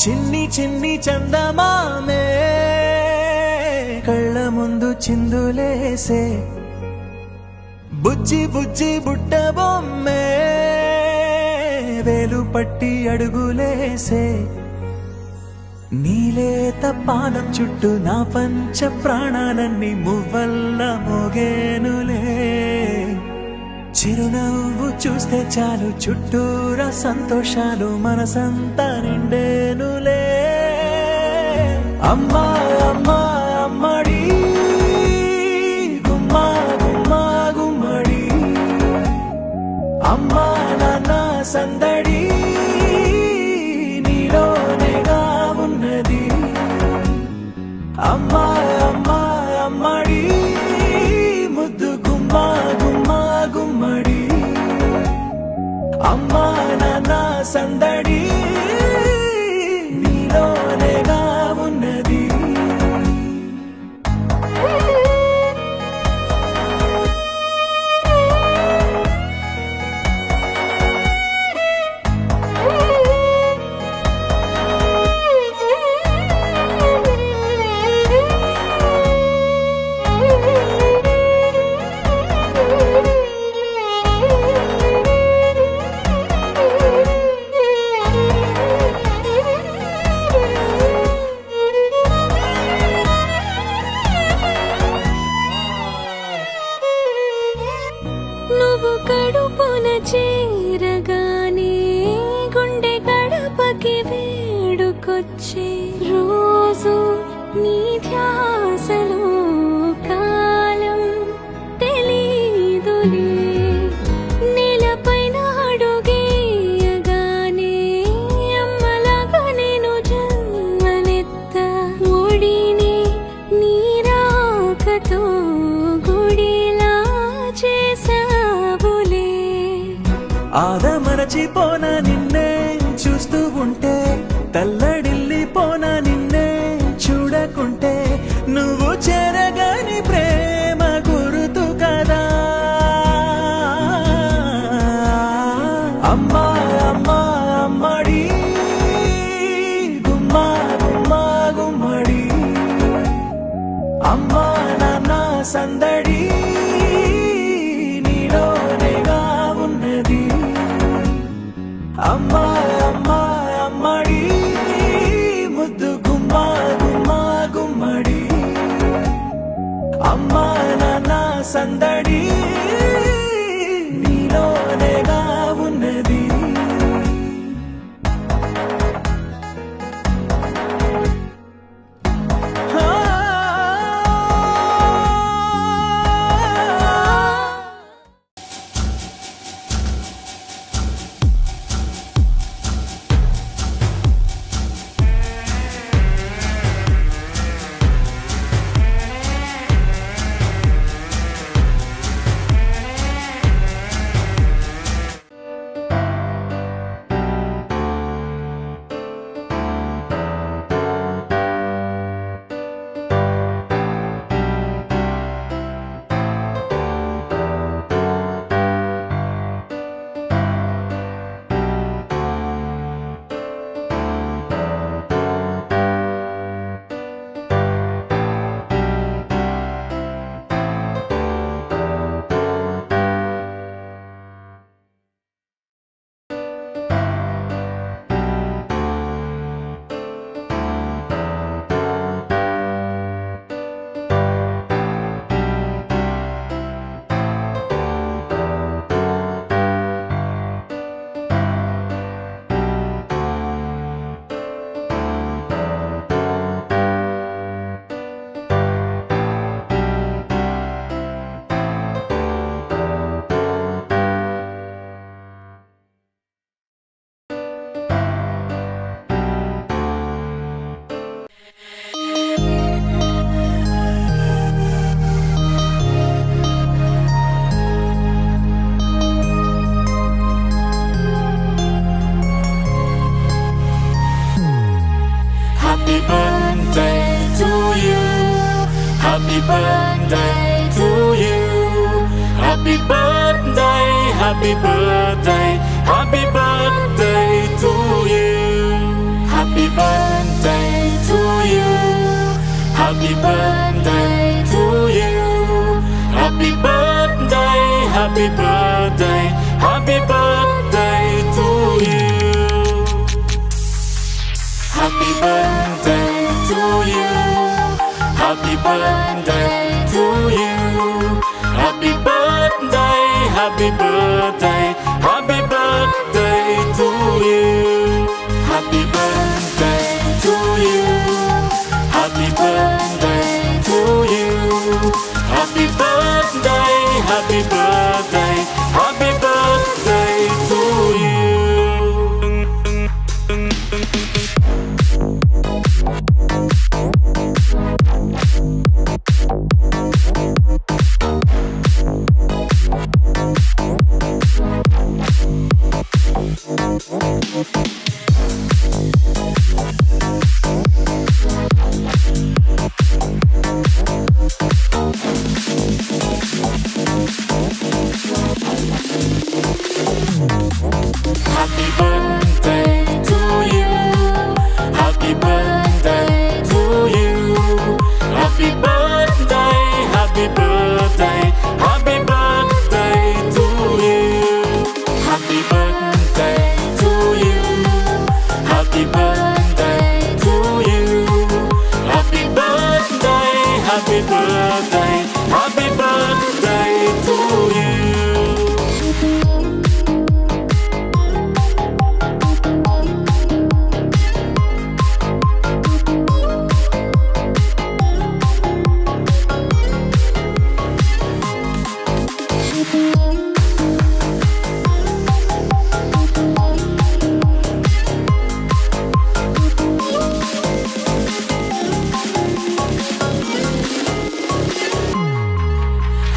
చిన్ని చిన్ని చందమామే కళ్ళ ముందు చిందులేసే బుజ్జి బుజ్జి బుట్ట బొమ్మే వేలు పట్టి అడుగులేసే నీలేత పానం చుట్టూ నా పంచ ప్రాణాలన్నీ మువ్వల్ల మోగేనులే చిరునవ్వు చూస్తే చాలు చుట్టూరా సంతోషాలు మనసంతా నిండేనులే అమ్మా అమ్మా అమ్మడి గుమ్మా గుమ్మా గుమ్మడి అమ్మా నాన్న సందడి నీలోనేగా ఉన్నది అమ్మా అమ్మా అమ్మడి ముద్దు గుమ్మా గుమ్మా గుమ్మడి అమ్మా నాన్న సందడి నీలోనేగా ఉన్నది నువ్వు కడుపున చేరగానే గుండె గడపకి వేడుకొచ్చే రోజు నీ ధ్యాసలో కాలం తెలీదులే నేలపైన అడుగేయగానే అమ్మలాగా నేను జన్మనెత్త ఒడిని నీ రాకతో గుడిలా చేసావులే ఆదమరచిపోన నిన్నే చూస్తూ ఉంటే తల్లడిల్లిపోన నిన్నే చూడకుంటే నువ్వు చెరగని ప్రేమ గురుతు కదా అమ్మా అమ్మా అమ్మడి గుమ్మా గుమ్మా గుమ్మడి అమ్మా నాన్న సందడి నీలోనేగా ఉన్నది అమ్మా అమ్మా అమ్మడి ముద్దు గుమ్మా గుమ్మా గుమ్మడి అమ్మా నాన్న సందడి నీలోనేగా ఉన్నది Happy birthday to you. Happy birthday to you. Happy birthday, happy birthday, happy birthday to you. Happy birthday. Happy birthday to you. Happy birthday, happy birthday, happy birthday to you. Happy birthday to you. Happy birthday to you. Happy birthday, happy birthday, happy birthday to you. Happy birthday to you. Happy birthday to you. Happy birthday, happy birthday, happy birthday to you. Happy birthday to you. Happy birthday to you. Happy birthday, happy birthday, happy birthday to you. Happy birthday to you. Happy birthday to you. Happy birthday, happy birthday, happy birthday to you.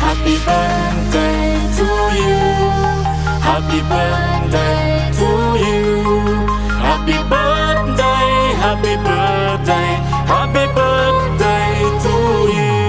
Happy birthday to you. Happy birthday to you. Happy birthday, happy birthday, happy birthday to you.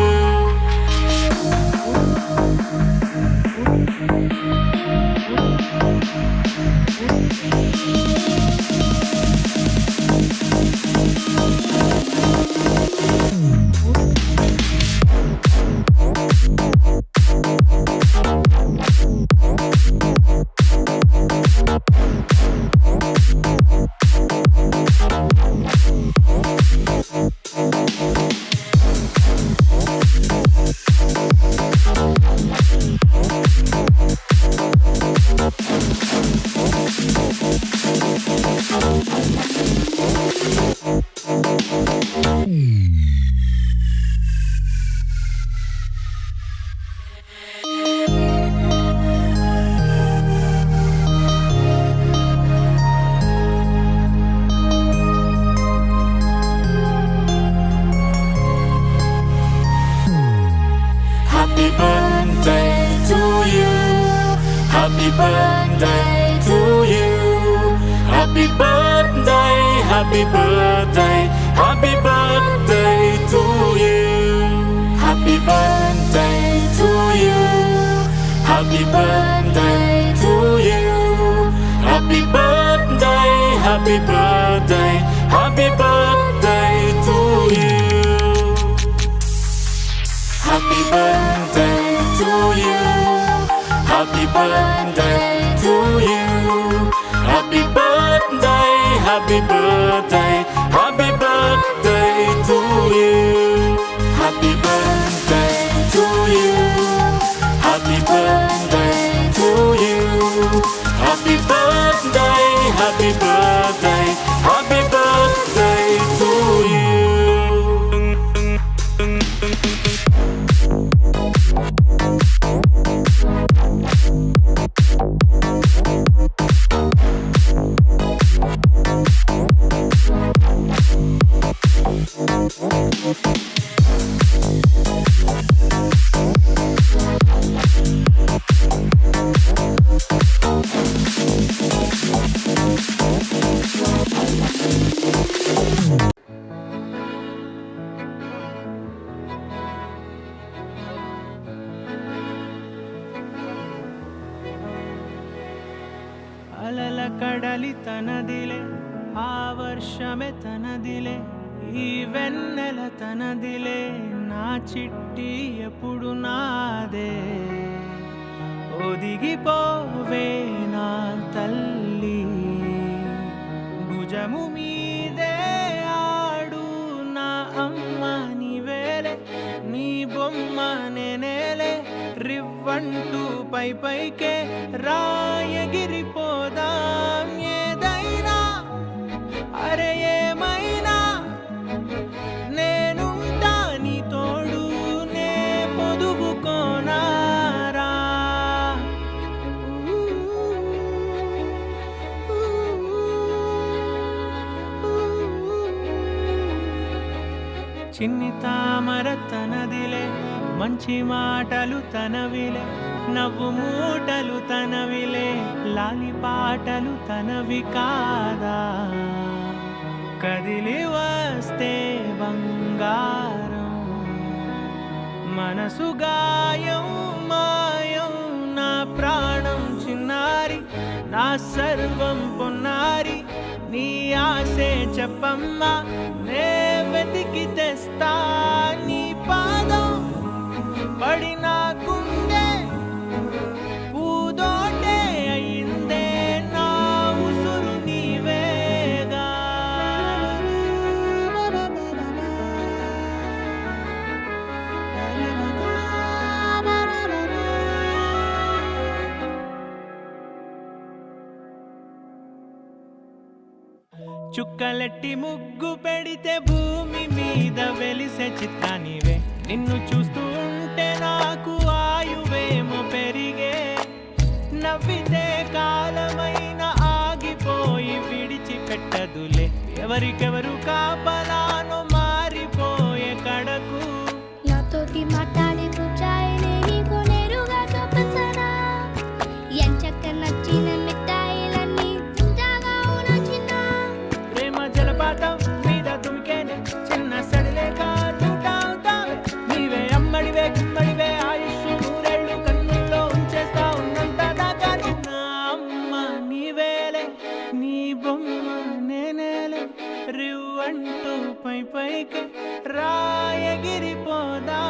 Happy birthday to you. Happy birthday to you. Happy birthday, happy birthday, happy birthday to you. Happy birthday to you. Happy birthday to you. Happy birthday, happy birthday, happy birthday to you. Happy birthday to you. Happy birthday to you. Happy birthday, happy birthday, happy birthday to you. Happy birthday to you. Happy birthday to you. Happy birthday, happy birthday, happy birthday to you. ಅಲಲ ಕಡಲಿ ತನದಿಲೆ ಆ ವರ್ಷಮೆ ತನದಿಲೆ ఈ వెన్నెల తనదిలే నా చిట్టి ఎప్పుడు నాదే ఒదిగిపోవే నా తల్లి భుజము మీదే ఆడు నా అమ్మ నీవేలే నీ బొమ్మ నేనేలే రివ్వంటూ పైకే రాయగిరిపోదాం ఏదైనా అరే ఏమైనా నేనుంటా నీ తోడు నే పొదుగుకోనారా చిన్ని తామర తనదిలే మంచి మాటలు తనవిలే నవ్వు మూటలు తనవిలే లాలి పాటలు తనవి కాదా కదిలి వస్తే బంగారం మనసు గాయం మాయం నా ప్రాణం చిన్నారి నా సర్వం పొన్నారి నీ ఆశే చెప్పమ్మా నే వెతికి తెస్తా నీ పాదం పడిన గుండె పూదోటే అయిందే నా ఉసురు నీవేగా చుక్కలెట్టి ముగ్గు పెడితే భూమి మీద వెలిసే చిత్రానివే నిన్ను చూస్తూ ఉంటే నాకు ఆయువేమో పెరిగే నవ్వితే కాలమైన ఆగిపోయి విడిచిపెట్టదులే ఎవరికెవరు కాపలానో మారిపోయే కడకు నాతోటి మాట్లాడే పుచ్చాయినే నీకు నేరుగా చూపించనా ఎంచక్క నచ్చిన మిఠాయిలన్నీ తింటాగా ఉన్నా చిన్న ప్రేమ జలపాతం మీద తుమికేనే చిన్న సడిలేక చూటావుతావే నీవే అమ్మడివే గుమ్మడివే ఆయుష్ నూరేళ్ళు కన్నుల్లో ఉంచేస్తా ఉన్నంత దాకా నా అమ్మ నీవేలే నీ బొమ్మ నేనేలే రివ్వంటూ పైకే రాయగిరిపోదా